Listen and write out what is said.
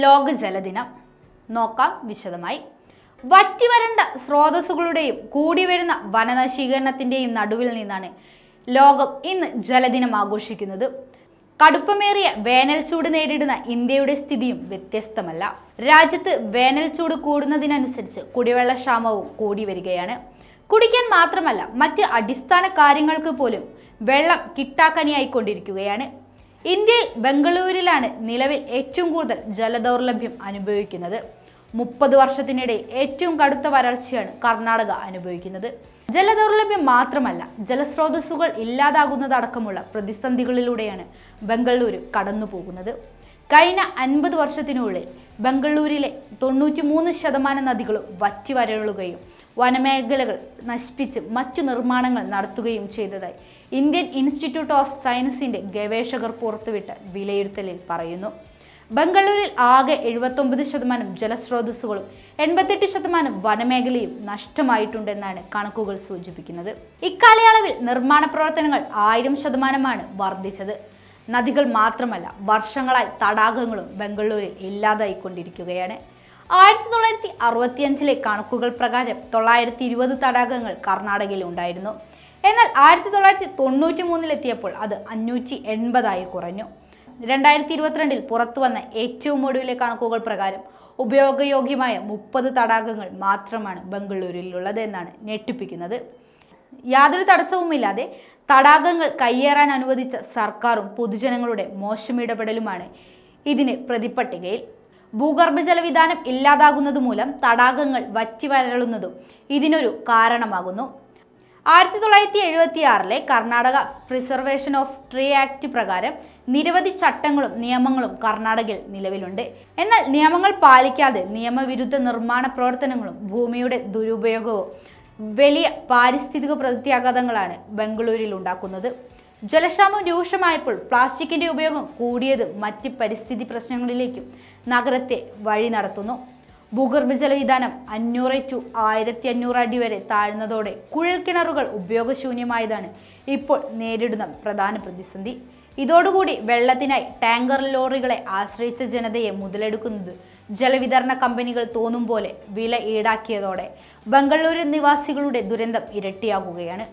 ലോക ജലദിനം. നോക്കാം വിശദമായി. വറ്റിവരണ്ട സ്രോതസ്സുകളുടെയും കൂടിവരുന്ന വനനശീകരണത്തിന്റെയും നടുവിൽ നിന്നാണ് ലോകം ഇന്ന് ജലദിനം ആഘോഷിക്കുന്നത്. കടുപ്പമേറിയ വേനൽ ചൂട് നേരിടുന്ന ഇന്ത്യയുടെ സ്ഥിതിയും വ്യത്യസ്തമല്ല. രാജ്യത്ത് വേനൽ ചൂട് കൂടുന്നതിനനുസരിച്ച് കുടിവെള്ളക്ഷാമവും കൂടി വരികയാണ്. കുടിക്കാൻ മാത്രമല്ല, മറ്റ് അടിസ്ഥാന കാര്യങ്ങൾക്ക് പോലും വെള്ളം കിട്ടാക്കനിയായിക്കൊണ്ടിരിക്കുകയാണ്. ഇന്ത്യയിൽ ബംഗളൂരിലാണ് നിലവിൽ ഏറ്റവും കൂടുതൽ ജലദൗർലഭ്യം അനുഭവിക്കുന്നത്. 30 വർഷത്തിനിടെ ഏറ്റവും കടുത്ത വരൾച്ചയാണ് കർണാടക അനുഭവിക്കുന്നത്. ജലദൗർലഭ്യം മാത്രമല്ല, ജലസ്രോതസ്സുകൾ ഇല്ലാതാകുന്നതടക്കമുള്ള പ്രതിസന്ധികളിലൂടെയാണ് ബംഗളൂരു കടന്നു പോകുന്നത്. കഴിഞ്ഞ 50 വർഷത്തിനുള്ളിൽ ബംഗളൂരിലെ 93% നദികളും വറ്റിവരളുകയും വനമേഖലകൾ നശിപ്പിച്ച് മറ്റു നിർമ്മാണങ്ങൾ നടത്തുകയും ചെയ്തതായി ഇന്ത്യൻ ഇൻസ്റ്റിറ്റ്യൂട്ട് ഓഫ് സയൻസിന്റെ ഗവേഷകർ പുറത്തുവിട്ട വിലയിരുത്തലിൽ പറയുന്നു. ബംഗളൂരിൽ ആകെ 79% ജലസ്രോതസ്സുകളും 88% വനമേഖലയും നഷ്ടമായിട്ടുണ്ടെന്നാണ് കണക്കുകൾ സൂചിപ്പിക്കുന്നത്. ഇക്കാലയളവിൽ നിർമ്മാണ പ്രവർത്തനങ്ങൾ 1000% വർദ്ധിച്ചത്. നദികൾ മാത്രമല്ല, വർഷങ്ങളായി തടാകങ്ങളും ബംഗളൂരിൽ ഇല്ലാതായിക്കൊണ്ടിരിക്കുകയാണ്. 1965 കണക്കുകൾ പ്രകാരം 920 തടാകങ്ങൾ കർണാടകയിൽ ഉണ്ടായിരുന്നു. എന്നാൽ 1993 അത് 580 കുറഞ്ഞു. 2022 പുറത്തു വന്ന ഏറ്റവും ഒടുവിലെ കണക്കുകൾ പ്രകാരം ഉപയോഗയോഗ്യമായ 30 തടാകങ്ങൾ മാത്രമാണ് ബംഗളൂരുവിലുള്ളത് എന്നാണ് ഞെട്ടിപ്പിക്കുന്നത്. യാതൊരു തടസ്സവുമില്ലാതെ തടാകങ്ങൾ കയ്യേറാൻ അനുവദിച്ച സർക്കാരും പൊതുജനങ്ങളുടെ മോശം ഇടപെടലുമാണ് ഇതിന് പ്രതിപട്ടികയിൽ. ഭൂഗർഭജല വിധാനം ഇല്ലാതാകുന്നത് മൂലം തടാകങ്ങൾ വറ്റിവരളുന്നതും ഇതിനൊരു കാരണമാകുന്നു. 1976 Karnataka preservation of tree act പ്രകാരം നിരവധി ചട്ടങ്ങളും നിയമങ്ങളും കർണാടകയിൽ നിലവിലുണ്ട്. എന്നാൽ നിയമങ്ങൾ പാലിക്കാതെ നിയമവിരുദ്ധ നിർമ്മാണ പ്രവർത്തനങ്ങളും ഭൂമിയുടെ ദുരുപയോഗവും വലിയ പാരിസ്ഥിതിക പ്രത്യാഘാതങ്ങളാണ് ബംഗളൂരിൽ ഉണ്ടാക്കുന്നത്. ജലക്ഷാമം രൂക്ഷമായപ്പോൾ പ്ലാസ്റ്റിക്കിന്റെ ഉപയോഗം കൂടിയത് മറ്റ് പരിസ്ഥിതി പ്രശ്നങ്ങളിലേക്കും നഗരത്തെ വഴി നടത്തുന്നു. ഭൂഗർഭജല വിധാനം 500 to 1500 അടി വരെ താഴ്ന്നതോടെ കുഴൽക്കിണറുകൾ ഉപയോഗശൂന്യമായതാണ് ഇപ്പോൾ നേരിടുന്ന പ്രധാന പ്രതിസന്ധി. ഇതോടുകൂടി വെള്ളത്തിനായി ടാങ്കർ ലോറികളെ ആശ്രയിച്ച ജനതയെ മുതലെടുക്കുന്നത് ജലവിതരണ കമ്പനികൾ തോന്നും പോലെ വില ഈടാക്കിയതോടെ ബംഗളൂരു നിവാസികളുടെ ദുരന്തം ഇരട്ടിയാകുകയാണ്.